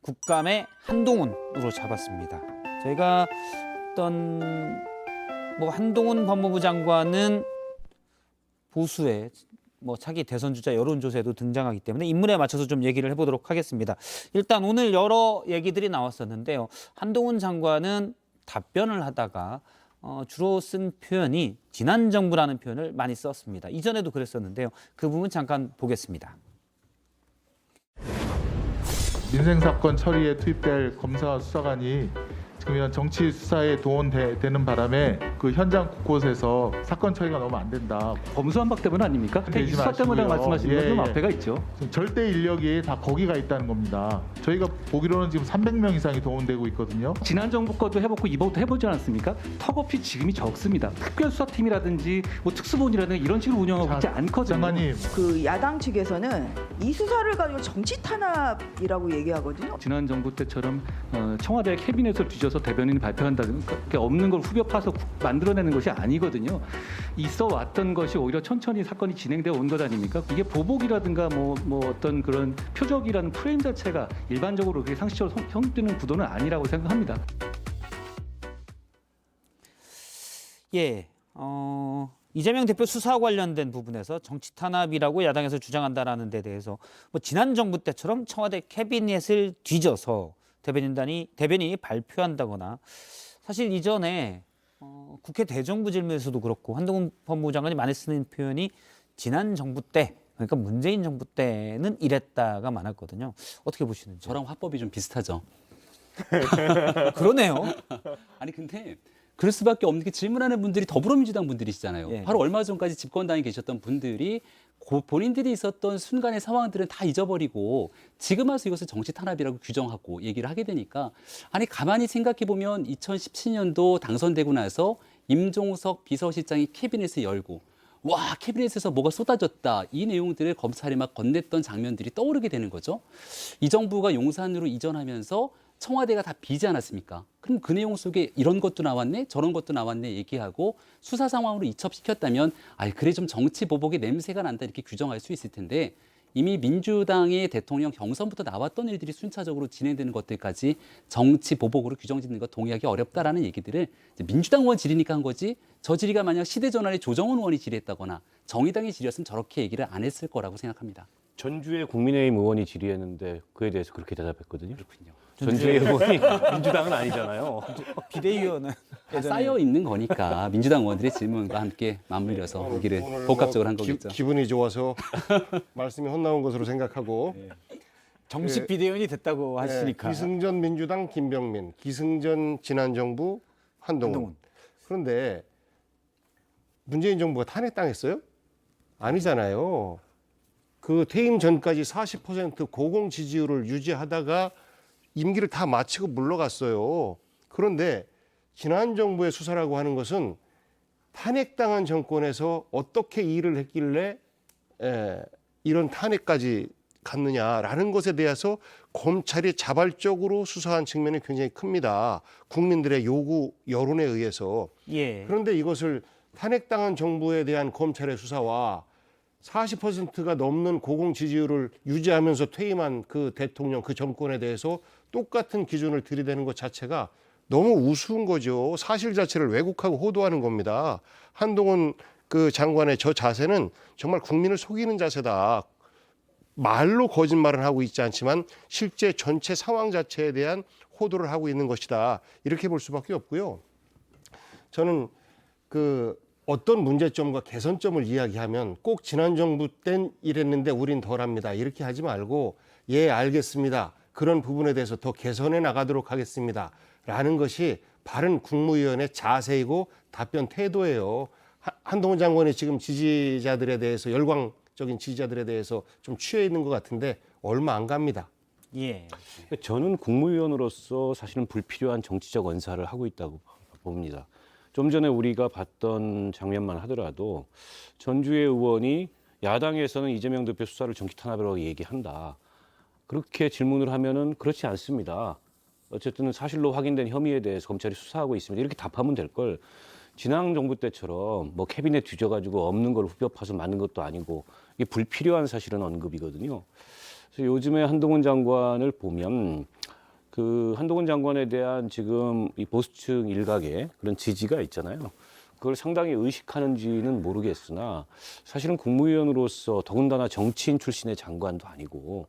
국감의 한동훈으로 잡았습니다. 저희가 어떤 한동훈 법무부 장관은 보수의 차기 대선 주자 여론조사에도 등장하기 때문에 인물에 맞춰서 좀 얘기를 해보도록 하겠습니다. 일단 오늘 여러 얘기들이 나왔었는데요. 한동훈 장관은 답변을 하다가 주로 쓴 표현이 지난 정부라는 표현을 많이 썼습니다. 이전에도 그랬었는데요. 그 부분 잠깐 보겠습니다. 민생사건 처리에 투입될 검사와 수사관이 지금 이런 정치 수사에 동원되는 바람에 그 현장 곳곳에서 사건 처리가 너무 안 된다. 검수완박 때문 아닙니까? 되지 수사 때문에 마시고요. 말씀하시는 건 좀 예. 앞에가 있죠. 절대 인력이 다 거기가 있다는 겁니다. 저희가 보기로는 지금 300명 이상이 동원되고 있거든요. 지난 정부 것도 해보고 이번도 해보지 않았습니까? 턱없이 지금이 적습니다. 특별수사팀이라든지 특수본이라든지 이런 식으로 운영하고 있지 않거든요. 장관님, 그 야당 측에서는 이 수사를 가지고 정치 탄압이라고 얘기하거든요. 지난 정부 때처럼 청와대 캐비넷을 뒤져서 대변인이 발표한다는 게 없는 걸 후벼 파서 만들어내는 것이 아니거든요. 있어 왔던 것이 오히려 천천히 사건이 진행되어 온 것 아닙니까? 이게 보복이라든가 어떤 그런 표적이라는 프레임 자체가 일반적으로 그게 상식적으로 형성되는 구도는 아니라고 생각합니다. 예, 이재명 대표 수사 관련된 부분에서 정치 탄압이라고 야당에서 주장한다라는 데 대해서 지난 정부 때처럼 청와대 캐비넷을 뒤져서 대변인이 발표한다거나 사실 이전에 국회 대정부 질문에서도 그렇고 한동훈 법무부 장관이 많이 쓰는 표현이 지난 정부 때 그러니까 문재인 정부 때는 이랬다가 많았거든요. 어떻게 보시는지? 저랑 화법이 좀 비슷하죠. 그러네요. 아니 근데 그럴 수밖에 없는 게 질문하는 분들이 더불어민주당 분들이시잖아요. 예. 바로 얼마 전까지 집권당에 계셨던 분들이 본인들이 있었던 순간의 상황들은 다 잊어버리고 지금 와서 이것을 정치 탄압이라고 규정하고 얘기를 하게 되니까 아니 가만히 생각해 보면 2017년도 당선되고 나서 임종석 비서실장이 캐비넷을 열고 와 캐비넷에서 뭐가 쏟아졌다 이 내용들을 검찰에 막 건넸던 장면들이 떠오르게 되는 거죠. 이 정부가 용산으로 이전하면서 청와대가 다 비지 않았습니까? 그럼 그 내용 속에 이런 것도 나왔네, 저런 것도 나왔네 얘기하고 수사 상황으로 이첩시켰다면 그래 좀 정치 보복의 냄새가 난다 이렇게 규정할 수 있을 텐데 이미 민주당의 대통령 경선부터 나왔던 일들이 순차적으로 진행되는 것들까지 정치 보복으로 규정짓는 것 동의하기 어렵다라는 얘기들을 민주당 의원 질의니까 한 거지 저 질의가 만약 시대전환의 조정훈 의원이 질의했다거나 정의당이 질의했으면 저렇게 얘기를 안 했을 거라고 생각합니다. 전주에 국민의힘 의원이 질의했는데 그에 대해서 그렇게 대답했거든요. 그렇군요. 전주의 의원이 민주당은 아니잖아요. 비대위원은 다 쌓여 있는 거니까 민주당 의원들의 질문과 함께 맞물려서 얘기를 복합적으로 한 거겠죠. 기분이 좋아서 말씀이 헛나온 것으로 생각하고 정식 비대위원이 됐다고 하시니까. 기승전 민주당 김병민, 기승전 지난 정부 한동훈. 그런데 문재인 정부가 탄핵당했어요? 아니잖아요. 그 퇴임 전까지 40% 고공 지지율을 유지하다가 임기를 다 마치고 물러갔어요. 그런데 지난 정부의 수사라고 하는 것은 탄핵당한 정권에서 어떻게 일을 했길래 이런 탄핵까지 갔느냐라는 것에 대해서 검찰이 자발적으로 수사한 측면이 굉장히 큽니다. 국민들의 요구 여론에 의해서. 예. 그런데 이것을 탄핵당한 정부에 대한 검찰의 수사와 40%가 넘는 고공 지지율을 유지하면서 퇴임한 그 대통령, 그 정권에 대해서 똑같은 기준을 들이대는 것 자체가 너무 우스운 거죠. 사실 자체를 왜곡하고 호도하는 겁니다. 한동훈 그 장관의 저 자세는 정말 국민을 속이는 자세다. 말로 거짓말을 하고 있지 않지만 실제 전체 상황 자체에 대한 호도를 하고 있는 것이다. 이렇게 볼 수밖에 없고요. 저는 어떤 문제점과 개선점을 이야기하면 꼭 지난 정부 땐 이랬는데 우린 덜합니다. 이렇게 하지 말고 예, 알겠습니다. 그런 부분에 대해서 더 개선해 나가도록 하겠습니다. 라는 것이 바른 국무위원의 자세이고 답변 태도예요. 한동훈 장관이 지금 지지자들에 대해서 열광적인 지지자들에 대해서 좀 취해 있는 것 같은데 얼마 안 갑니다. 예. 저는 국무위원으로서 사실은 불필요한 정치적 언사를 하고 있다고 봅니다. 좀 전에 우리가 봤던 장면만 하더라도 전주의 의원이 야당에서는 이재명 대표 수사를 정치 탄압이라고 얘기한다. 그렇게 질문을 하면은 그렇지 않습니다. 어쨌든 사실로 확인된 혐의에 대해서 검찰이 수사하고 있습니다. 이렇게 답하면 될 걸 지난 정부 때처럼 캐비넷 뒤져가지고 없는 걸 후벼 파서 만든 것도 아니고 이게 불필요한 사실은 언급이거든요. 그래서 요즘에 한동훈 장관을 보면 그 한동훈 장관에 대한 지금 이 보수층 일각의 그런 지지가 있잖아요. 그걸 상당히 의식하는지는 모르겠으나 사실은 국무위원으로서 더군다나 정치인 출신의 장관도 아니고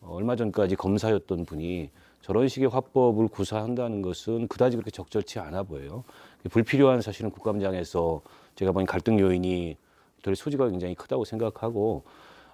얼마 전까지 검사였던 분이 저런 식의 화법을 구사한다는 것은 그다지 그렇게 적절치 않아 보여요. 불필요한 사실은 국감장에서 제가 보니 갈등 요인이 될 소지가 굉장히 크다고 생각하고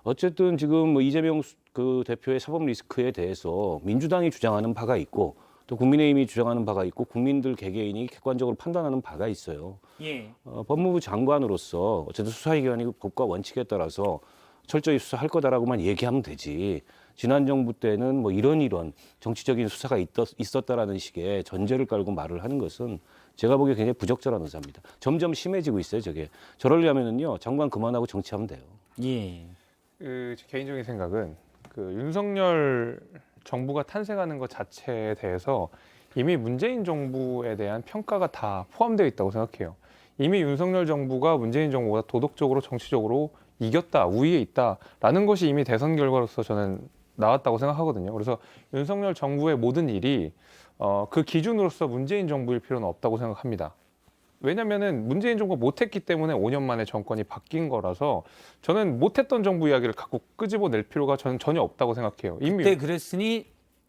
어쨌든 지금 뭐 이재명 그 대표의 사법 리스크에 대해서 민주당이 주장하는 바가 있고 또 국민의힘이 주장하는 바가 있고 국민들 개개인이 객관적으로 판단하는 바가 있어요. 예. 법무부 장관으로서 어쨌든 수사기관이 법과 원칙에 따라서 철저히 수사할 거다라고만 얘기하면 되지. 지난 정부 때는 뭐 이런 정치적인 수사가 있었다라는 식의 전제를 깔고 말을 하는 것은 제가 보기에 굉장히 부적절한 의사입니다. 점점 심해지고 있어요, 저게. 저러려면은요, 장관 그만하고 정치하면 돼요. 예. 제 개인적인 생각은 그 윤석열 정부가 탄생하는 것 자체에 대해서 이미 문재인 정부에 대한 평가가 다 포함되어 있다고 생각해요. 이미 윤석열 정부가 문재인 정부보다 도덕적으로 정치적으로 이겼다, 우위에 있다라는 것이 이미 대선 결과로서 저는 나왔다고 생각하거든요. 그래서 윤석열 정부의 모든 일이 그 기준으로서 문재인 정부일 필요는 없다고 생각합니다. 왜냐면은 문재인 정부가 못했기 때문에 5년 만에 정권이 바뀐 거라서 저는 못했던 정부 이야기를 갖고 끄집어낼 필요가 저는 전혀 없다고 생각해요. 이미 그때 그랬으니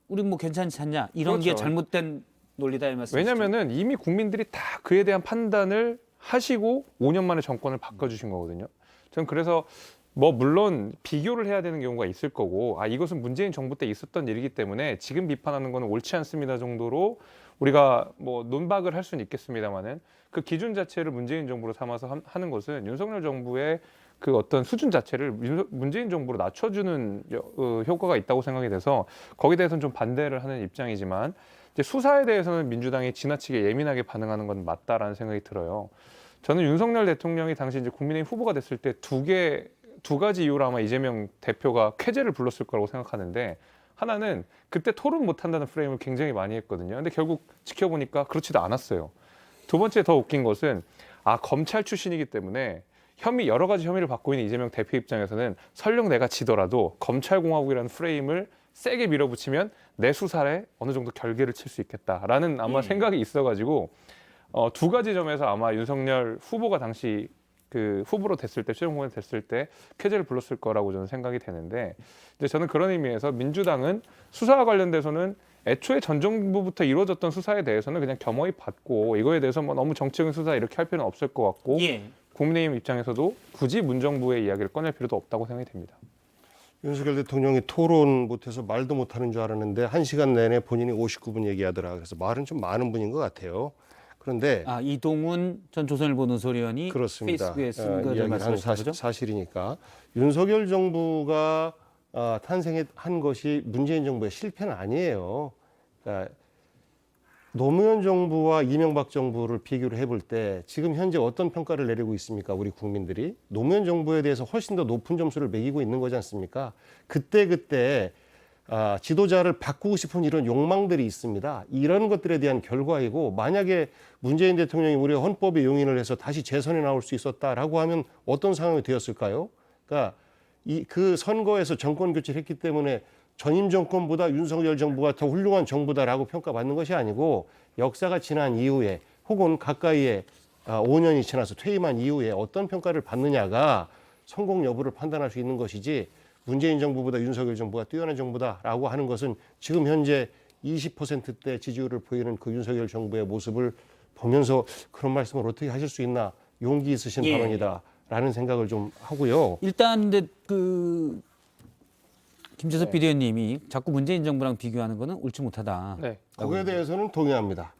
우리 뭐 괜찮지 않냐 이런 게 그렇죠. 잘못된 논리다 이 말씀이시죠? 왜냐면은 이미 국민들이 다 그에 대한 판단을 하시고 5년 만에 정권을 바꿔주신 거거든요. 저는 그래서 뭐 물론 비교를 해야 되는 경우가 있을 거고 이것은 문재인 정부 때 있었던 일이기 때문에 지금 비판하는 거는 옳지 않습니다 정도로 우리가 뭐 논박을 할 수는 있겠습니다만은 그 기준 자체를 문재인 정부로 삼아서 하는 것은 윤석열 정부의 그 어떤 수준 자체를 문재인 정부로 낮춰주는 효과가 있다고 생각이 돼서 거기에 대해서는 좀 반대를 하는 입장이지만 이제 수사에 대해서는 민주당이 지나치게 예민하게 반응하는 건 맞다라는 생각이 들어요. 저는 윤석열 대통령이 당시 이제 국민의힘 후보가 됐을 때 두 가지 이유로 아마 이재명 대표가 쾌재를 불렀을 거라고 생각하는데 하나는 그때 토론 못한다는 프레임을 굉장히 많이 했거든요. 근데 결국 지켜보니까 그렇지도 않았어요. 두 번째 더 웃긴 것은 검찰 출신이기 때문에 여러 가지 혐의를 받고 있는 이재명 대표 입장에서는 설령 내가 지더라도 검찰공화국이라는 프레임을 세게 밀어붙이면 내 수사에 어느 정도 결계를 칠 수 있겠다라는 아마 생각이 있어가지고 두 가지 점에서 아마 윤석열 후보가 당시 그 후보로 됐을 때 최종 후보가 됐을 때 쾌재를 불렀을 거라고 저는 생각이 되는데 이제 저는 그런 의미에서 민주당은 수사와 관련돼서는 애초에 전 정부부터 이루어졌던 수사에 대해서는 그냥 겸허히 받고 이거에 대해서 뭐 너무 정치적인 수사 이렇게 할 필요는 없을 것 같고 예. 국민의힘 입장에서도 굳이 문 정부의 이야기를 꺼낼 필요도 없다고 생각이 됩니다. 윤석열 대통령이 토론 못해서 말도 못하는 줄 알았는데 1시간 내내 본인이 59분 얘기하더라. 그래서 말은 좀 많은 분인 것 같아요. 그런데 이동훈 전 조선일보 논설위원이 그렇습니다. 페이스북에 쓴 거를 이야기한 말씀하신 거죠? 사실이니까 윤석열 정부가 탄생한 것이 문재인 정부의 실패는 아니에요. 그러니까 노무현 정부와 이명박 정부를 비교를 해볼 때 지금 현재 어떤 평가를 내리고 있습니까? 우리 국민들이 노무현 정부에 대해서 훨씬 더 높은 점수를 매기고 있는 거지 않습니까? 그때 지도자를 바꾸고 싶은 이런 욕망들이 있습니다. 이런 것들에 대한 결과이고 만약에 문재인 대통령이 우리 헌법에 용인을 해서 다시 재선에 나올 수 있었다라고 하면 어떤 상황이 되었을까요? 그러니까 그 선거에서 정권 교체를 했기 때문에 전임 정권보다 윤석열 정부가 더 훌륭한 정부다라고 평가받는 것이 아니고 역사가 지난 이후에 혹은 가까이에 5년이 지나서 퇴임한 이후에 어떤 평가를 받느냐가 성공 여부를 판단할 수 있는 것이지 문재인 정부보다 윤석열 정부가 뛰어난 정부다라고 하는 것은 지금 현재 20%대 지지율을 보이는 그 윤석열 정부의 모습을 보면서 그런 말씀을 어떻게 하실 수 있나 용기 있으신 예. 발언이다라는 생각을 좀 하고요. 일단 근데 김재섭 비대위원님이 자꾸 문재인 정부랑 비교하는 거는 옳지 못하다. 네. 거기에 대해서는 동의합니다.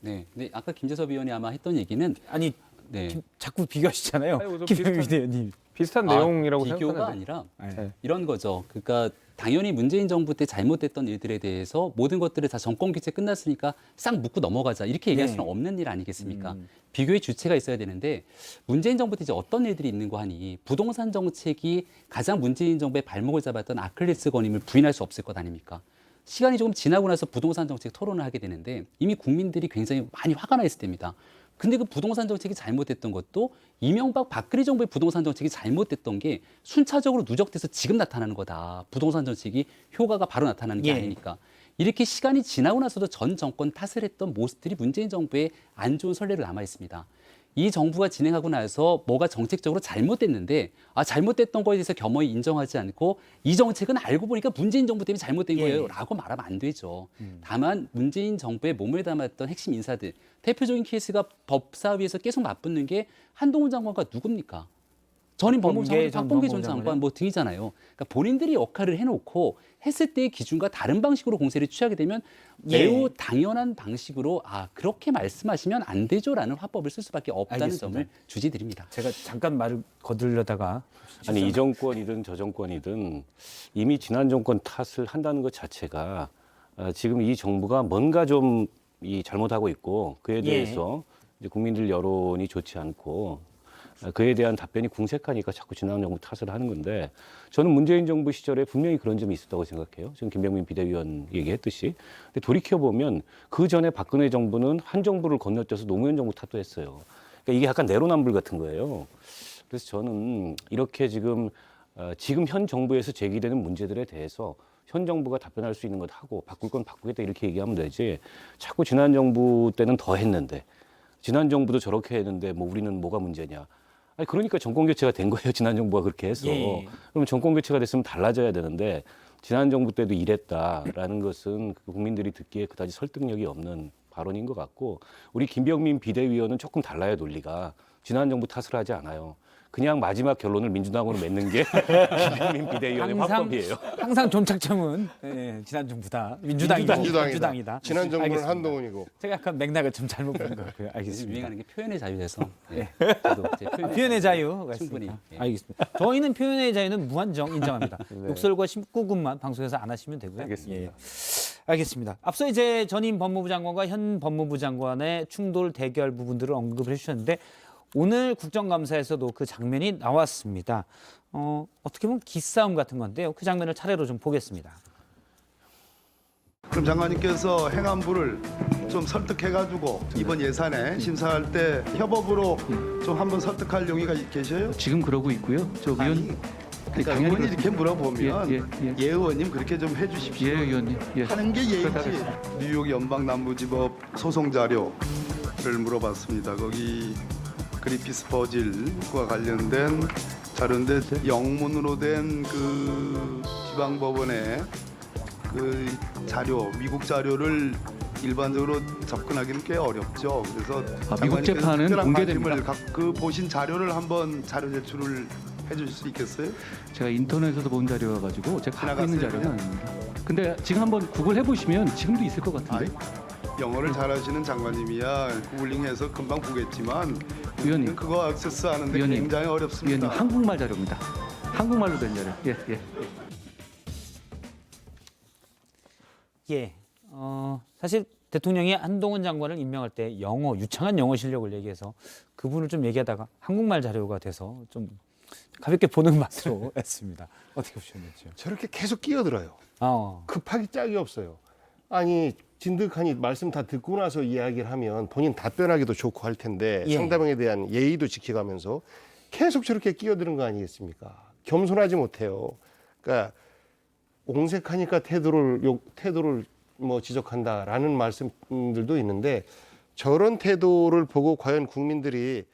네. 근데 아까 김재섭 의원이 아마 했던 얘기는 아니 네. 자꾸 비교하시잖아요. 아니, 뭐 김재섭 비슷한- 비대위원님. 비슷한 내용이라고 비교가 생각하는데 아니라 네. 이런 거죠. 그러니까 당연히 문재인 정부 때 잘못됐던 일들에 대해서 모든 것들을 다 정권 교체 끝났으니까 싹 묻고 넘어가자 이렇게 얘기할 네. 수는 없는 일 아니겠습니까? 비교의 주체가 있어야 되는데 문재인 정부 때 이제 어떤 일들이 있는 거 하니 부동산 정책이 가장 문재인 정부의 발목을 잡았던 아킬레스건임을 부인할 수 없을 것 아닙니까? 시간이 조금 지나고 나서 부동산 정책 토론을 하게 되는데 이미 국민들이 굉장히 많이 화가 나 있을 때입니다. 근데 그 부동산 정책이 잘못됐던 것도 이명박 박근혜 정부의 부동산 정책이 잘못됐던 게 순차적으로 누적돼서 지금 나타나는 거다. 부동산 정책이 효과가 바로 나타나는 게 예. 아니니까. 이렇게 시간이 지나고 나서도 전 정권 탓을 했던 모습들이 문재인 정부의 안 좋은 선례로 남아 있습니다. 이 정부가 진행하고 나서 뭐가 정책적으로 잘못됐는데 잘못됐던 거에 대해서 겸허히 인정하지 않고 이 정책은 알고 보니까 문재인 정부 때문에 잘못된 예. 거예요 라고 말하면 안 되죠. 다만 문재인 정부의 몸을 담았던 핵심 인사들 대표적인 케이스가 법사위에서 계속 맞붙는 게 한동훈 장관과 누굽니까? 전임 법무부 장관 박범계 전 장관 뭐 등이잖아요. 그러니까 본인들이 역할을 해놓고 했을 때의 기준과 다른 방식으로 공세를 취하게 되면 매우 당연한 방식으로 그렇게 말씀하시면 안 되죠라는 화법을 쓸 수밖에 없다는 알겠습니다. 점을 주지드립니다. 제가 잠깐 말을 거들려다가 아니 이 정권이든 저 정권이든 이미 지난 정권 탓을 한다는 것 자체가 지금 이 정부가 뭔가 좀 잘못하고 있고 그에 대해서 이제 국민들 여론이 좋지 않고 그에 대한 답변이 궁색하니까 자꾸 지난 정부 탓을 하는 건데 저는 문재인 정부 시절에 분명히 그런 점이 있었다고 생각해요. 지금 김병민 비대위원 얘기했듯이. 근데 돌이켜보면 그 전에 박근혜 정부는 한 정부를 건너뛰어서 노무현 정부 탓도 했어요. 그러니까 이게 약간 내로남불 같은 거예요. 그래서 저는 이렇게 지금 현 정부에서 제기되는 문제들에 대해서 현 정부가 답변할 수 있는 것 하고 바꿀 건 바꾸겠다 이렇게 얘기하면 되지 자꾸 지난 정부 때는 더 했는데 지난 정부도 저렇게 했는데 뭐 우리는 뭐가 문제냐. 아니 그러니까 정권 교체가 된 거예요. 지난 정부가 그렇게 해서. 그럼 정권 교체가 됐으면 달라져야 되는데 지난 정부 때도 이랬다라는 것은 국민들이 듣기에 그다지 설득력이 없는 발언인 것 같고 우리 김병민 비대위원은 조금 달라요 논리가. 지난 정부 탓을 하지 않아요. 그냥 마지막 결론을 민주당으로 맺는 게 김병민 비대위원의 화법이에요. 항상 종착점은 지난 정부다. 민주당이다. 지난 정부는 알겠습니다. 한동훈이고. 제가 약간 맥락을 좀 잘못 본 것 같고요. 알겠습니다. 유행하는 게 표현의 자유에서 저도 이제 표현의 자유 충분히 알겠습니다. 저희는 표현의 자유는 무한정 인정합니다. 욕설과 19금만 방송에서 안 하시면 되고요. 알겠습니다. 알겠습니다. 앞서 이제 전임 법무부 장관과 현 법무부 장관의 충돌 대결 부분들을 언급을 해주셨는데 오늘 국정감사에서도 그 장면이 나왔습니다. 어떻게 보면 기싸움 같은 건데요. 그 장면을 차례로 좀 보겠습니다. 그럼 장관님께서 행안부를 좀 설득해가지고 이번 예산에 심사할 때 협업으로 좀 한번 설득할 용의가 계셔요? 지금 그러고 있고요. 저 위원 그러니까 당연히 의원이 이렇게 물어보면 예. 예 의원님 그렇게 좀 해주십시오. 예 의원님. 예. 하는 게 예의지. 그렇다겠습니다. 뉴욕 연방남부지법 소송 자료를 물어봤습니다. 거기 그리피스 버질과 관련된 자료인데 영문으로 된 그 지방법원의 그 자료, 미국 자료를 일반적으로 접근하기는 꽤 어렵죠. 그래서 미국 재판은 특별한 공개됩니다. 관심을 그 보신 자료를 한번 자료 제출을 해주실 수 있겠어요? 제가 인터넷에서 본 자료여 가지고 제가 갖고 있는 지나갔어요, 자료는 아닙니다. 근데 지금 한번 구글 해보시면 지금도 있을 것 같은데. 영어를 잘하시는 장관님이야 구글링해서 금방 보겠지만 위원님. 그거 액세스하는데 위원님. 굉장히 어렵습니다. 위원님 한국말 자료입니다. 한국말로 된 자료. 예. 사실 대통령이 한동훈 장관을 임명할 때 유창한 영어 실력을 얘기해서 그분을 좀 얘기하다가 한국말 자료가 돼서 좀 가볍게 보는 맛으로 했습니다. 어떻게 보셨는지요? 저렇게 계속 끼어들어요. 어. 급하기 짝이 없어요. 아니 진득하니 말씀 다 듣고 나서 이야기를 하면 본인 답변하기도 좋고 할 텐데 상대방에 대한 예의도 지켜가면서 계속 저렇게 끼어드는 거 아니겠습니까? 겸손하지 못해요. 그러니까 옹색하니까 태도를 뭐 지적한다라는 말씀들도 있는데 저런 태도를 보고 과연 국민들이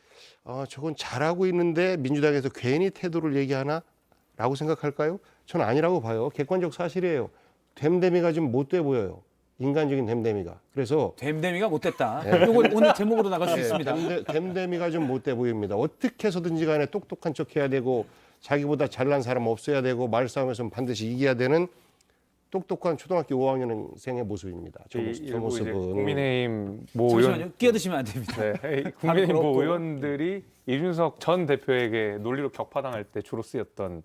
저건 잘하고 있는데 민주당에서 괜히 태도를 얘기하나라고 생각할까요? 저는 아니라고 봐요. 객관적 사실이에요. 됨됨이가 좀 못돼 보여요. 인간적인 됨됨이가. 그래서 됨됨이가 못됐다. 이걸 오늘 제목으로 나갈 수 있습니다. 됨됨이가 좀 못돼 보입니다. 어떻게 해서든지 간에 똑똑한 척 해야 되고 자기보다 잘난 사람 없어야 되고 말싸움에서는 반드시 이겨야 되는 똑똑한 초등학교 5학년생의 모습입니다. 저 모습은. 국민의힘 모 잠시만요. 의원 끼어드시면 안 됩니다. 네, 국민의힘 없고. 모 의원들이 이준석 전 대표에게 논리로 격파당할 때 주로 쓰였던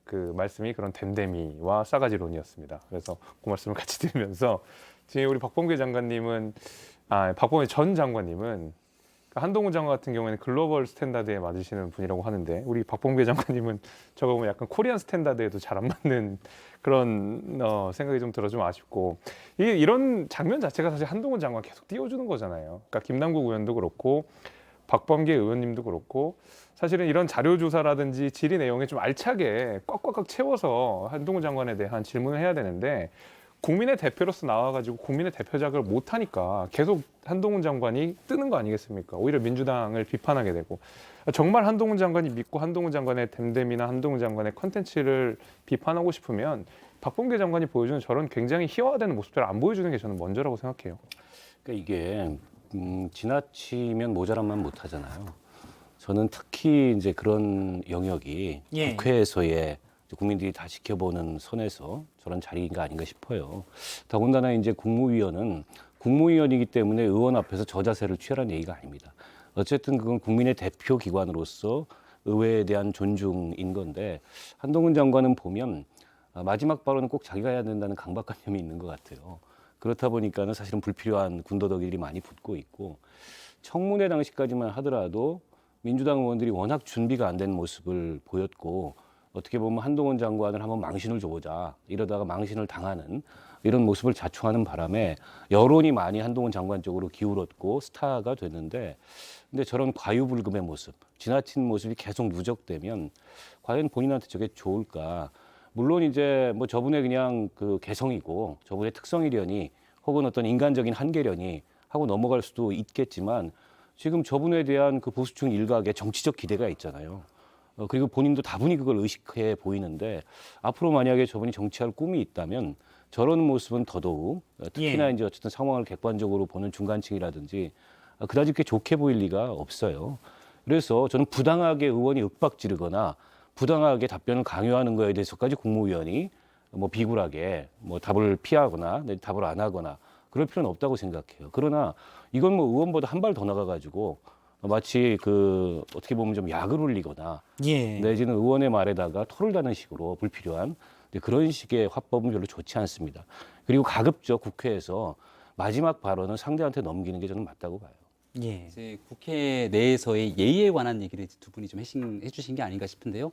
그 말씀이 그런 됨됨이와 싸가지론이었습니다. 그래서 그 말씀을 같이 드리면서 지금 우리 박범계 전 장관님은 한동훈 장관 같은 경우에는 글로벌 스탠다드에 맞으시는 분이라고 하는데 우리 박범계 장관님은 저거 보면 약간 코리안 스탠다드에도 잘 안 맞는 그런 생각이 좀 들어 좀 아쉽고 이런 장면 자체가 사실 한동훈 장관 계속 띄워주는 거잖아요. 그러니까 김남국 의원도 그렇고 박범계 의원님도 그렇고 사실은 이런 자료 조사라든지 질의 내용에 좀 알차게 꽉꽉꽉 채워서 한동훈 장관에 대한 질문을 해야 되는데 국민의 대표로서 나와가지고 국민의 대표작을 못하니까 계속 한동훈 장관이 뜨는 거 아니겠습니까? 오히려 민주당을 비판하게 되고 정말 한동훈 장관이 믿고 한동훈 장관의 댐댐이나 한동훈 장관의 컨텐츠를 비판하고 싶으면 박범계 장관이 보여주는 저런 굉장히 희화화되는 모습들을 안 보여주는 게 저는 먼저라고 생각해요. 그러니까 이게 지나치면 모자란만 못하잖아요. 저는 특히 이제 그런 영역이 예. 국회에서의 국민들이 다 지켜보는 선에서 저런 자리인가 아닌가 싶어요. 더군다나 이제 국무위원은 국무위원이기 때문에 의원 앞에서 저 자세를 취하라는 얘기가 아닙니다. 어쨌든 그건 국민의 대표 기관으로서 의회에 대한 존중인 건데 한동훈 장관은 보면 마지막 발언은 꼭 자기가 해야 된다는 강박관념이 있는 것 같아요. 그렇다 보니까는 사실은 불필요한 군더더기들이 많이 붙고 있고 청문회 당시까지만 하더라도 민주당 의원들이 워낙 준비가 안 된 모습을 보였고 어떻게 보면 한동훈 장관을 한번 망신을 줘보자 이러다가 망신을 당하는 이런 모습을 자초하는 바람에 여론이 많이 한동훈 장관 쪽으로 기울었고 스타가 됐는데 근데 저런 과유불급의 모습, 지나친 모습이 계속 누적되면 과연 본인한테 저게 좋을까? 물론 이제 뭐 저분의 그냥 그 개성이고 저분의 특성이려니 혹은 어떤 인간적인 한계려니 하고 넘어갈 수도 있겠지만 지금 저분에 대한 그 보수층 일각의 정치적 기대가 있잖아요. 그리고 본인도 다분히 그걸 의식해 보이는데 앞으로 만약에 저분이 정치할 꿈이 있다면 저런 모습은 더더욱 특히나 이제 어쨌든 상황을 객관적으로 보는 중간층이라든지 그다지 그렇게 좋게 보일 리가 없어요. 그래서 저는 부당하게 의원이 윽박 지르거나 부당하게 답변을 강요하는 거에 대해서까지 국무위원이 뭐 비굴하게 뭐 답을 피하거나 답을 안 하거나 그럴 필요는 없다고 생각해요. 그러나 이건 뭐 의원보다 한 발 더 나가가지고 마치 그 어떻게 보면 좀 약을 올리거나 예. 내지는 의원의 말에다가 토를 다는 식으로 불필요한 그런 식의 화법은 별로 좋지 않습니다. 그리고 가급적 국회에서 마지막 발언은 상대한테 넘기는 게 저는 맞다고 봐요. 예. 이제 국회 내에서의 예의에 관한 얘기를 두 분이 좀 해주신 게 아닌가 싶은데요.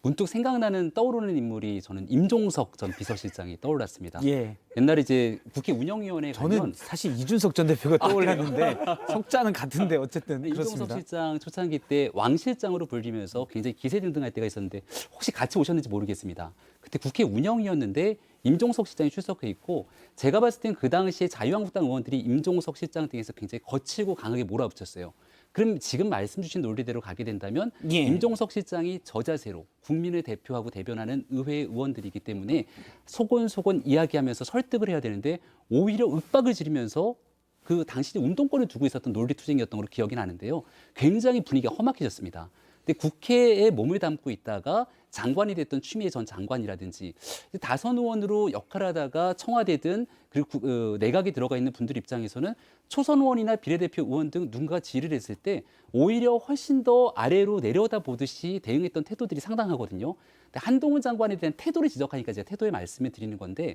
문득 생각나는 떠오르는 인물이 저는 임종석 전 비서실장이 떠올랐습니다. 예. 옛날에 이제 국회 운영위원회 저는 가면 사실 이준석 전 대표가 떠올랐는데 석자는 같은데 어쨌든 이종석 그렇습니다. 실장 초창기 때 왕 실장으로 불리면서 굉장히 기세등등할 때가 있었는데 혹시 같이 오셨는지 모르겠습니다. 그때 국회 운영위였는데 임종석 실장이 출석해 있고 제가 봤을 땐 그 당시에 자유한국당 의원들이 임종석 실장 등에서 굉장히 거칠고 강하게 몰아붙였어요. 그럼 지금 말씀 주신 논리대로 가게 된다면 예. 임종석 실장이 저자세로 국민을 대표하고 대변하는 의회 의원들이기 때문에 소곤소곤 이야기하면서 설득을 해야 되는데 오히려 윽박을 지르면서 그 당시 운동권을 두고 있었던 논리투쟁이었던 걸로 기억이 나는데요. 굉장히 분위기가 험악해졌습니다. 근데 국회에 몸을 담고 있다가 장관이 됐던 추미애 전 장관이라든지 다선 의원으로 역할하다가 청와대든 그리고 내각에 들어가 있는 분들 입장에서는 초선 의원이나 비례대표 의원 등 누군가 질의를 했을 때 오히려 훨씬 더 아래로 내려다보듯이 대응했던 태도들이 상당하거든요. 근데 한동훈 장관에 대한 태도를 지적하니까 제가 태도에 말씀을 드리는 건데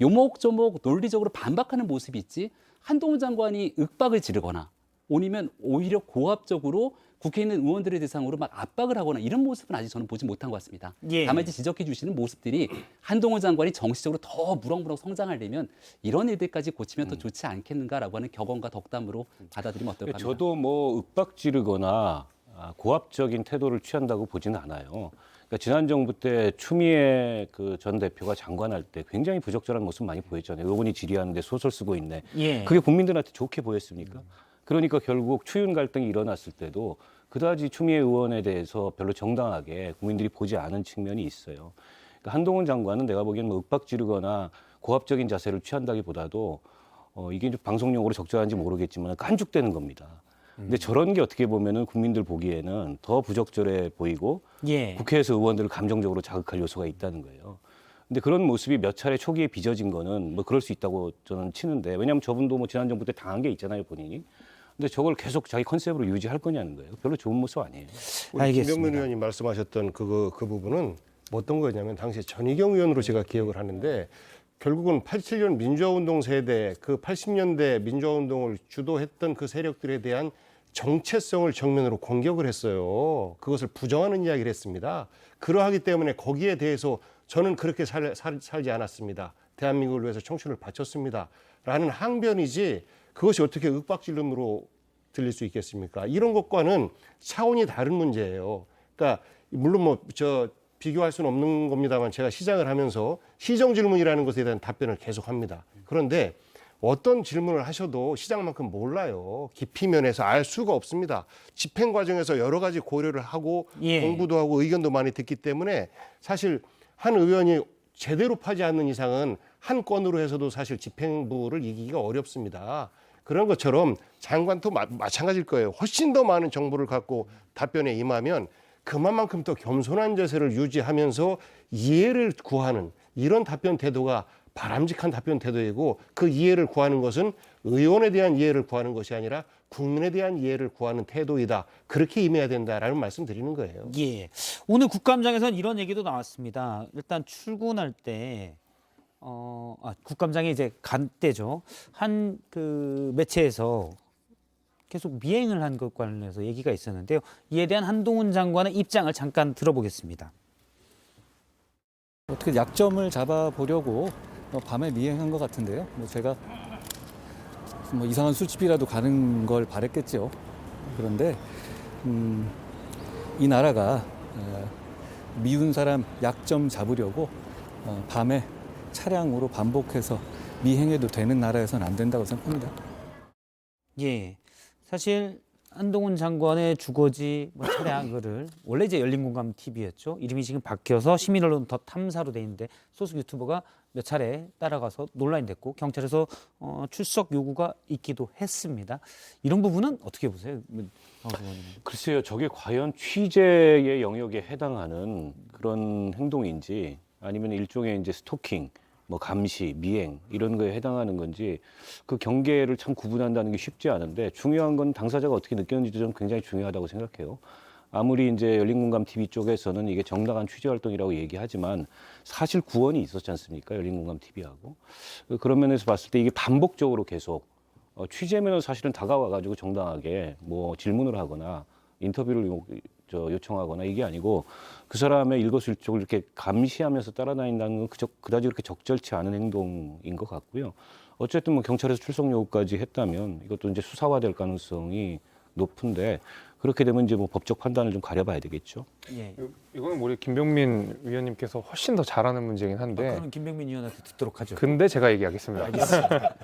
요목조목 논리적으로 반박하는 모습이 있지 한동훈 장관이 윽박을 지르거나 아니면 오히려 고압적으로 국회에 있는 의원들의 대상으로 막 압박을 하거나 이런 모습은 아직 저는 보지 못한 것 같습니다. 예. 다만 이제 지적해 주시는 모습들이 한동훈 장관이 정치적으로 더 무럭무럭 성장하려면 이런 일들까지 고치면 더 좋지 않겠는가라고 하는 격언과 덕담으로 받아들이면 어떨까 합니다. 저도 뭐 윽박 지르거나 고압적인 태도를 취한다고 보지는 않아요. 그러니까 지난 정부 때 추미애 그 전 대표가 장관할 때 굉장히 부적절한 모습 많이 보였잖아요. 의원이 질의하는데 소설 쓰고 있네. 예. 그게 국민들한테 좋게 보였습니까? 그러니까 결국 추윤 갈등이 일어났을 때도 그다지 추미애 의원에 대해서 별로 정당하게 국민들이 보지 않은 측면이 있어요. 그러니까 한동훈 장관은 내가 보기에는 뭐 윽박 지르거나 고압적인 자세를 취한다기보다도 이게 이제 방송용어로 적절한지 모르겠지만 깐죽대는 겁니다. 근데 저런 게 어떻게 보면은 국민들 보기에는 더 부적절해 보이고 예. 국회에서 의원들을 감정적으로 자극할 요소가 있다는 거예요. 근데 그런 모습이 몇 차례 초기에 빚어진 거는 뭐 그럴 수 있다고 저는 치는데 왜냐하면 저분도 뭐 지난 정부 때 당한 게 있잖아요, 본인이. 근데 저걸 계속 자기 컨셉으로 유지할 거냐는 거예요. 별로 좋은 모습 아니에요. 우리 알겠습니다. 김병민 의원님 말씀하셨던 그 부분은 어떤 거냐면 당시에 전희경 의원으로 제가 기억을 하는데 결국은 87년 민주화운동 세대 그 80년대 민주화운동을 주도했던 그 세력들에 대한 정체성을 정면으로 공격을 했어요. 그것을 부정하는 이야기를 했습니다. 그러하기 때문에 거기에 대해서 저는 그렇게 살지 않았습니다. 대한민국을 위해서 청춘을 바쳤습니다. 라는 항변이지 그것이 어떻게 윽박질름으로 들릴 수 있겠습니까? 이런 것과는 차원이 다른 문제예요. 그러니까 물론 뭐 비교할 수는 없는 겁니다만 제가 시장을 하면서 시정 질문이라는 것에 대한 답변을 계속합니다. 그런데 어떤 질문을 하셔도 시장만큼 몰라요. 깊이 면에서 알 수가 없습니다. 집행 과정에서 여러 가지 고려를 하고 예. 공부도 하고 의견도 많이 듣기 때문에 사실 한 의원이 제대로 파지 않는 이상은 한 건으로 해서도 사실 집행부를 이기기가 어렵습니다. 그런 것처럼 장관도 마찬가지일 거예요. 훨씬 더 많은 정보를 갖고 답변에 임하면 그만큼 더 겸손한 자세를 유지하면서 이해를 구하는 이런 답변 태도가 바람직한 답변 태도이고 그 이해를 구하는 것은 의원에 대한 이해를 구하는 것이 아니라 국민에 대한 이해를 구하는 태도이다. 그렇게 임해야 된다라는 말씀 드리는 거예요. 예. 오늘 국감장에서는 이런 얘기도 나왔습니다. 일단 출근할 때 국감장에 이제 간 때죠. 한 그 매체에서 계속 미행을 한 것 관련해서 얘기가 있었는데요. 이에 대한 한동훈 장관의 입장을 잠깐 들어보겠습니다. 어떻게 약점을 잡아보려고 밤에 미행한 것 같은데요. 뭐 제가 뭐 이상한 술집이라도 가는 걸 바랬겠죠. 그런데 이 나라가 미운 사람 약점 잡으려고 밤에 차량으로 반복해서 미행해도 되는 나라에서는 안 된다고 생각합니다. 예. 사실 한동훈 장관의 주거지 차량 이거를 원래 이제 열린공감 TV였죠. 이름이 지금 바뀌어서 시민언론 더 탐사로 돼 있는데 소속 유튜버가 몇 차례 따라가서 논란이 됐고 경찰에서 출석 요구가 있기도 했습니다. 이런 부분은 어떻게 보세요? 글쎄요, 저게 과연 취재의 영역에 해당하는 그런 행동인지 아니면 일종의 이제 스토킹, 뭐 감시, 미행 이런 거에 해당하는 건지 그 경계를 참 구분한다는 게 쉽지 않은데 중요한 건 당사자가 어떻게 느꼈는지도 좀 굉장히 중요하다고 생각해요. 아무리 이제 열린공감 TV 쪽에서는 이게 정당한 취재 활동이라고 얘기하지만 사실 구원이 있었지 않습니까? 열린공감 TV하고. 그런 면에서 봤을 때 이게 반복적으로 계속 취재면은 사실은 다가와가지고 정당하게 뭐 질문을 하거나 인터뷰를 요청하거나 이게 아니고 그 사람의 일거수일투족을 이렇게 감시하면서 따라다닌다는 건 그다지 그렇게 적절치 않은 행동인 것 같고요. 어쨌든 뭐 경찰에서 출석 요구까지 했다면 이것도 이제 수사화될 가능성이 높은데 그렇게 되면 이제 뭐 법적 판단을 좀 가려봐야 되겠죠. 예. 이거는 우리 김병민 위원님께서 훨씬 더 잘하는 문제긴 한데 그럼 김병민 의원한테 듣도록 하죠. 근데 제가 얘기하겠습니다. 알겠습니다.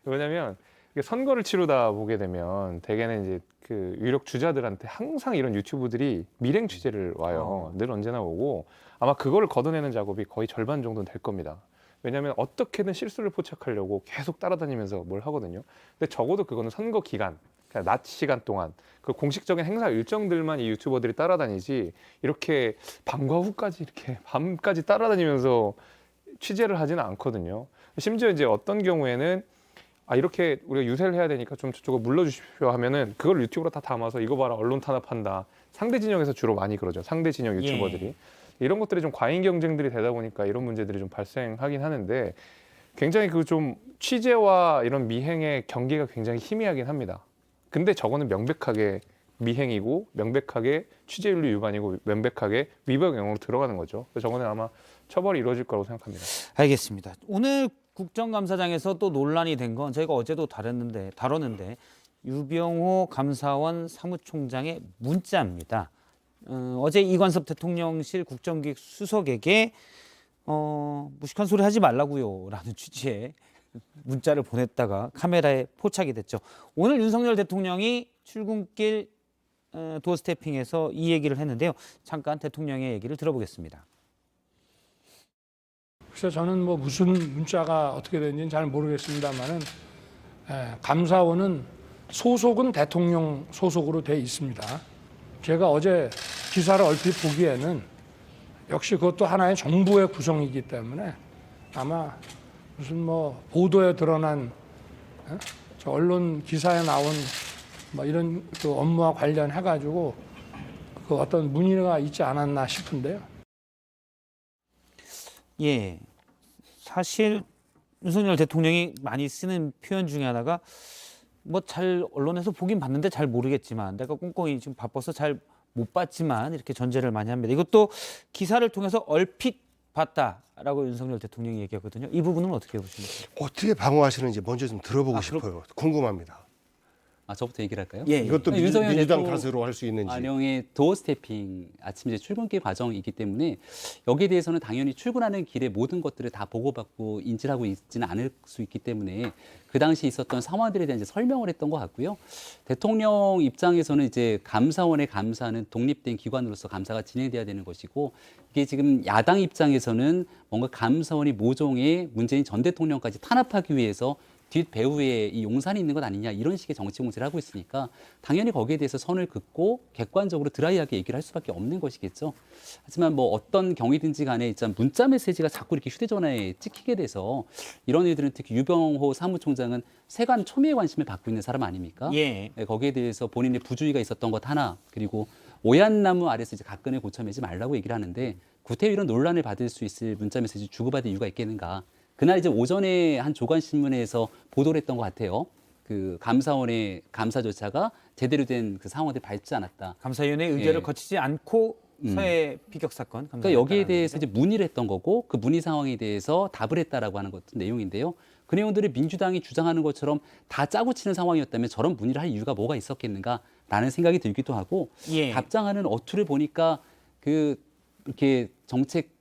왜냐하면 이게 선거를 치르다 보게 되면 대개는 이제 그 유력 주자들한테 항상 이런 유튜브들이 밀행 취재를 와요. 늘 언제나 오고 아마 그거를 걷어내는 작업이 거의 절반 정도는 될 겁니다. 왜냐하면 어떻게든 실수를 포착하려고 계속 따라다니면서 뭘 하거든요. 근데 적어도 그거는 선거 기간, 그러니까 낮 시간 동안 그 공식적인 행사 일정들만 이 유튜버들이 따라다니지 이렇게 밤과 후까지 이렇게 밤까지 따라다니면서 취재를 하지는 않거든요. 심지어 이제 어떤 경우에는 이렇게 우리가 유세를 해야 되니까 좀 저쪽을 물러주십시오 하면은 그걸 유튜브로 다 담아서 이거 봐라 언론 탄압한다. 상대 진영에서 주로 많이 그러죠. 상대 진영 유튜버들이. 예. 이런 것들이 좀 과잉 경쟁들이 되다 보니까 이런 문제들이 좀 발생하긴 하는데 굉장히 그 좀 취재와 이런 미행의 경계가 굉장히 희미하긴 합니다. 근데 저거는 명백하게 미행이고 명백하게 취재윤리 위반이고 명백하게 위법 영역으로 들어가는 거죠. 그래서 저거는 아마 처벌이 이루어질 거라고 생각합니다. 알겠습니다. 오늘 국정감사장에서 또 논란이 된 건 저희가 어제도 다뤘는데 유병호 감사원 사무총장의 문자입니다. 어제 이관섭 대통령실 국정기획 수석에게 무식한 소리 하지 말라고요 라는 취지의 문자를 보냈다가 카메라에 포착이 됐죠. 오늘 윤석열 대통령이 출근길 도어 스태핑에서 이 얘기를 했는데요. 잠깐 대통령의 얘기를 들어보겠습니다. 그래서 저는 뭐 무슨 문자가 어떻게 되는지는 잘 모르겠습니다만은 감사원은 소속은 대통령 소속으로 돼 있습니다. 제가 어제 기사를 얼핏 보기에는 역시 그것도 하나의 정부의 구성이기 때문에 아마 무슨 뭐 보도에 드러난 저 언론 기사에 나온 뭐 이런 그 업무와 관련해 가지고 그 어떤 문의가 있지 않았나 싶은데요. 예, 사실 윤석열 대통령이 많이 쓰는 표현 중에 하나가 뭐 잘 언론에서 보긴 봤는데 잘 모르겠지만 내가 꼼꼼히 지금 바빠서 잘 못 봤지만 이렇게 전제를 많이 합니다. 이것도 기사를 통해서 얼핏 봤다라고 윤석열 대통령이 얘기하거든요. 이 부분은 어떻게 보십니까? 어떻게 방어하시는지 먼저 좀 들어보고 싶어요. 궁금합니다. 저부터 얘기를 할까요? 예, 이것도 윤석열 민주당 대통령 탓으로 할 수 있는지. 안영의 도어 스태핑 아침 이제 출근길 과정이기 때문에 여기에 대해서는 당연히 출근하는 길에 모든 것들을 다 보고받고 인지를 하고 있지는 않을 수 있기 때문에 그 당시 있었던 상황들에 대한 이제 설명을 했던 것 같고요. 대통령 입장에서는 이제 감사원의 감사는 독립된 기관으로서 감사가 진행돼야 되는 것이고 이게 지금 야당 입장에서는 뭔가 감사원이 모종의 문재인 전 대통령까지 탄압하기 위해서 뒷배후에 이 용산이 있는 것 아니냐 이런 식의 정치 공세를 하고 있으니까 당연히 거기에 대해서 선을 긋고 객관적으로 드라이하게 얘기를 할 수밖에 없는 것이겠죠. 하지만 뭐 어떤 경위든지 간에 일단 문자 메시지가 자꾸 이렇게 휴대전화에 찍히게 돼서 이런 일들은 특히 유병호 사무총장은 세관 초미의 관심을 받고 있는 사람 아닙니까? 예. 네, 거기에 대해서 본인의 부주의가 있었던 것 하나 그리고 오얏나무 아래서 이제 각근을 고쳐매지 말라고 얘기를 하는데 구태여 이런 논란을 받을 수 있을 문자 메시지 주고받을 이유가 있겠는가? 그날 이제 오전에 한 조간신문에서 보도를 했던 것 같아요. 그 감사원의 감사 절차가 제대로 된 그 상황을 밟지 않았다. 감사위원회 의결을 예. 거치지 않고 서해 피격 사건. 그러니까 여기에 대해서 이제 문의를 했던 거고 그 문의 상황에 대해서 답을 했다라고 하는 것 내용인데요. 그 내용들을 민주당이 주장하는 것처럼 다 짜고 치는 상황이었다면 저런 문의를 할 이유가 뭐가 있었겠는가라는 생각이 들기도 하고 예. 답장하는 어투를 보니까 그 이렇게 정책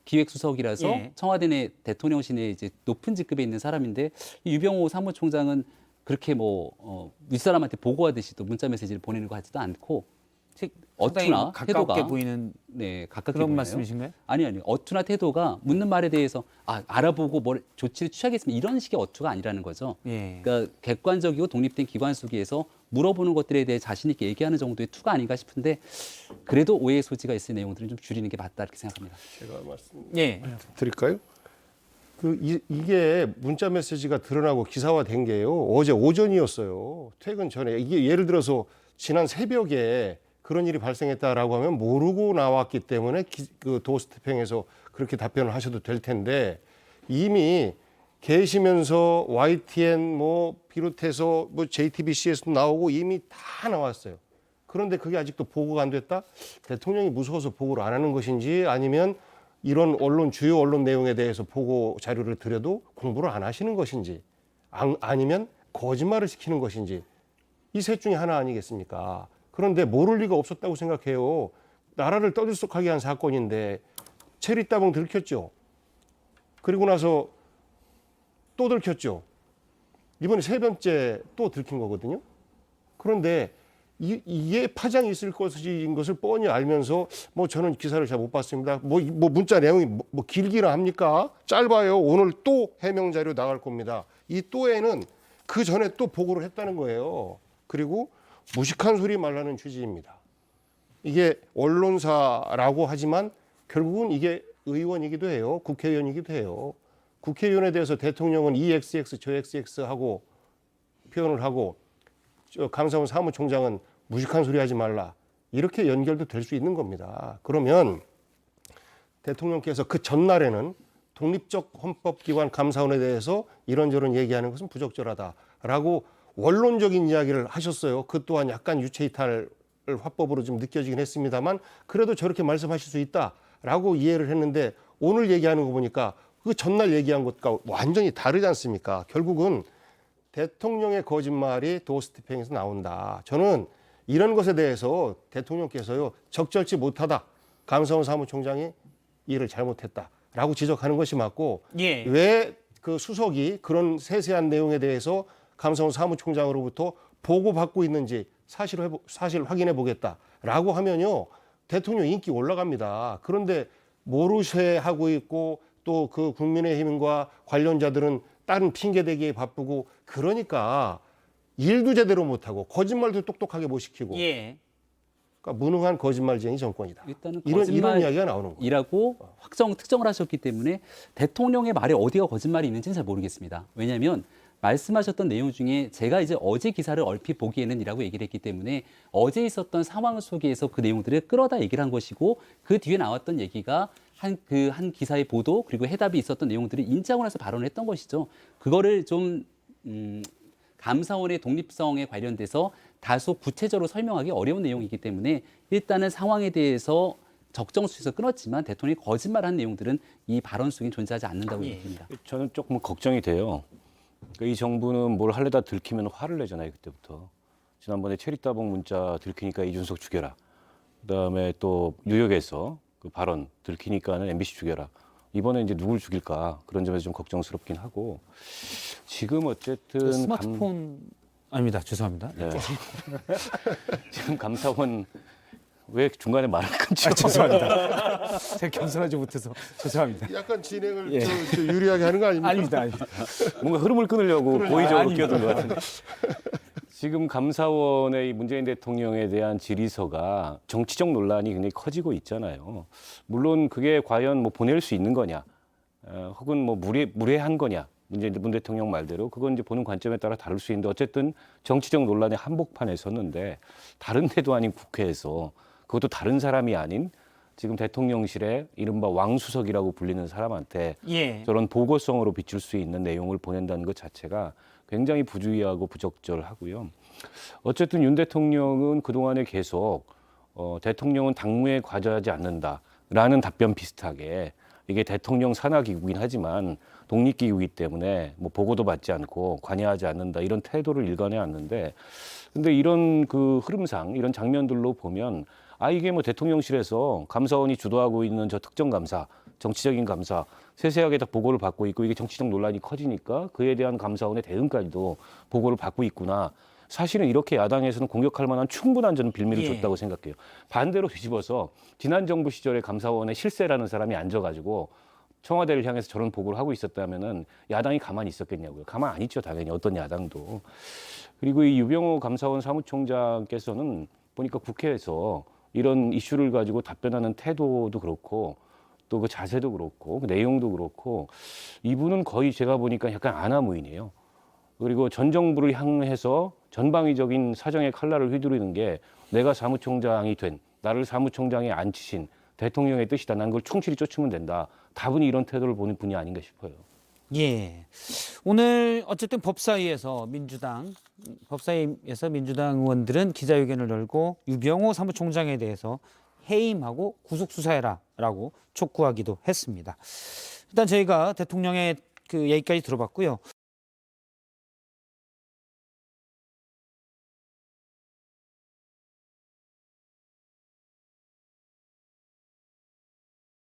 기획수석이라서 예. 청와대 내 대통령실에 이제 높은 직급에 있는 사람인데 이 유병호 사무총장은 그렇게 뭐 윗사람한테 보고하듯이 또 문자 메시지를 보내는 것 같지도 않고 상당히 어투나 가깝게 태도가 보이는 네 가깝게 그런 보이나요? 말씀이신가요? 아니 어투나 태도가 묻는 말에 대해서 알아보고 뭘 조치를 취하겠습니다 이런 식의 어투가 아니라는 거죠. 예. 그러니까 객관적이고 독립된 기관 속에서 물어보는 것들에 대해 자신 있게 얘기하는 정도의 투가 아닌가 싶은데 그래도 오해의 소지가 있을 내용들은 좀 줄이는 게 맞다 이렇게 생각합니다. 제가 말씀 예. 드릴까요? 이게 문자 메시지가 드러나고 기사화된 게요. 어제 오전이었어요. 퇴근 전에. 이게 예를 들어서 지난 새벽에 그런 일이 발생했다라고 하면 모르고 나왔기 때문에 그 도스태핑에서 그렇게 답변을 하셔도 될 텐데 이미 계시면서 YTN 뭐 비롯해서 뭐 JTBC에서도 나오고 이미 다 나왔어요. 그런데 그게 아직도 보고가 안 됐다? 대통령이 무서워서 보고를 안 하는 것인지 아니면 이런 주요 언론 내용에 대해서 보고 자료를 드려도 공부를 안 하시는 것인지 아니면 거짓말을 시키는 것인지 이 셋 중에 하나 아니겠습니까? 그런데 모를 리가 없었다고 생각해요. 나라를 떠들썩하게 한 사건인데 체리 따봉 들켰죠. 그리고 나서 또 들켰죠. 이번에 세 번째 또 들킨 거거든요. 그런데 이게 파장이 있을 것인 것을 뻔히 알면서 뭐 저는 기사를 잘 못 봤습니다. 뭐 문자 내용이 뭐 길기나 합니까? 짧아요. 오늘 또 해명 자료 나갈 겁니다. 이 또에는 그 전에 또 보고를 했다는 거예요. 그리고 무식한 소리 말라는 취지입니다. 이게 언론사라고 하지만 결국은 이게 의원이기도 해요. 국회의원이기도 해요. 국회의원에 대해서 대통령은 이 XX 저 XX 하고 표현을 하고 감사원 사무총장은 무식한 소리 하지 말라. 이렇게 연결도 될 수 있는 겁니다. 그러면 대통령께서 그 전날에는 독립적 헌법기관 감사원에 대해서 이런저런 얘기하는 것은 부적절하다라고 원론적인 이야기를 하셨어요. 그 또한 약간 유체이탈 화법으로 좀 느껴지긴 했습니다만 그래도 저렇게 말씀하실 수 있다라고 이해를 했는데 오늘 얘기하는 거 보니까 그 전날 얘기한 것과 완전히 다르지 않습니까? 결국은 대통령의 거짓말이 도스태핑에서 나온다. 저는 이런 것에 대해서 대통령께서요 적절치 못하다. 감사원 사무총장이 일을 잘못했다라고 지적하는 것이 맞고 예. 왜 그 수석이 그런 세세한 내용에 대해서 감사원 사무총장으로부터 보고받고 있는지 사실 확인해 보겠다라고 하면요 대통령 인기 올라갑니다. 그런데 모르쇠 하고 있고 또 그 국민의힘과 관련자들은 다른 핑계 대기에 바쁘고 그러니까 일도 제대로 못하고 거짓말도 똑똑하게 못 시키고 예. 그러니까 무능한 거짓말쟁이 정권이다. 일단은 이런 이야기가 나오는 거예요. 이라고 특정을 하셨기 때문에 대통령의 말에 어디가 거짓말이 있는지는 잘 모르겠습니다. 왜냐하면 말씀하셨던 내용 중에 제가 이제 어제 기사를 얼핏 보기에는 이라고 얘기를 했기 때문에 어제 있었던 상황 속에서 그 내용들을 끌어다 얘기를 한 것이고 그 뒤에 나왔던 얘기가 한 기사의 보도 그리고 해답이 있었던 내용들을 인지하고 나서 발언을 했던 것이죠. 그거를 좀 감사원의 독립성에 관련돼서 다소 구체적으로 설명하기 어려운 내용이기 때문에 일단은 상황에 대해서 적정수에서 끊었지만 대통령이 거짓말한 내용들은 이 발언 속에 존재하지 않는다고 얘기합니다. 저는 조금 걱정이 돼요. 그러니까 이 정부는 뭘 하려다 들키면 화를 내잖아요, 그때부터. 지난번에 체리따봉 문자 들키니까 이준석 죽여라. 그다음에 또 뉴욕에서 그 발언 들키니까는 MBC 죽여라. 이번에 이제 누굴 죽일까 그런 점에서 좀 걱정스럽긴 하고 지금 어쨌든 스마트폰 아닙니다. 죄송합니다. 네. 지금 감사원 왜 중간에 말을 끊죠? 죄송합니다. 제가 겸손하지 못해서 죄송합니다. 약간 진행을 예. 저 유리하게 하는 거 아닙니까? 아닙니다. 뭔가 흐름을 끊으려고 고의적으로 아닙니다. 끼어든 것 같은데. 지금 감사원의 이 문재인 대통령에 대한 질의서가 정치적 논란이 굉장히 커지고 있잖아요. 물론 그게 과연 뭐 보낼 수 있는 거냐, 혹은 뭐 무례한 거냐, 문 대통령 말대로 그건 이제 보는 관점에 따라 다를 수 있는데 어쨌든 정치적 논란의 한복판에 섰는데 다른 데도 아닌 국회에서 그것도 다른 사람이 아닌 지금 대통령실에 이른바 왕수석이라고 불리는 사람한테 예. 저런 보고성으로 비출 수 있는 내용을 보낸다는 것 자체가 굉장히 부주의하고 부적절하고요. 어쨌든 윤 대통령은 그동안에 계속 대통령은 당무에 과저하지 않는다라는 답변 비슷하게 이게 대통령 산하기구긴 하지만 독립기구이기 때문에 뭐 보고도 받지 않고 관여하지 않는다 이런 태도를 일관해 왔는데 근데 이런 그 흐름상 이런 장면들로 보면 이게 뭐 대통령실에서 감사원이 주도하고 있는 저 특정 감사, 정치적인 감사 세세하게 다 보고를 받고 있고 이게 정치적 논란이 커지니까 그에 대한 감사원의 대응까지도 보고를 받고 있구나. 사실은 이렇게 야당에서는 공격할 만한 충분한 저는 빌미를 예. 줬다고 생각해요. 반대로 뒤집어서 지난 정부 시절에 감사원에 실세라는 사람이 앉아가지고 청와대를 향해서 저런 보고를 하고 있었다면은 야당이 가만히 있었겠냐고요. 가만 안 있죠, 당연히 어떤 야당도. 그리고 이 유병호 감사원 사무총장께서는 보니까 국회에서 이런 이슈를 가지고 답변하는 태도도 그렇고 또 그 자세도 그렇고 그 내용도 그렇고 이분은 거의 제가 보니까 약간 아나무인이에요. 그리고 전 정부를 향해서 전방위적인 사정의 칼날을 휘두르는 게 내가 사무총장이 된 나를 사무총장에 앉히신 대통령의 뜻이다. 난 그걸 충실히 쫓으면 된다. 다분히 이런 태도를 보는 분이 아닌가 싶어요. 예. 오늘 어쨌든 법사위에서 민주당 의원들은 기자회견을 열고 유병호 사무총장에 대해서 해임하고 구속 수사해라라고 촉구하기도 했습니다. 일단 저희가 대통령의 그 얘기까지 들어봤고요.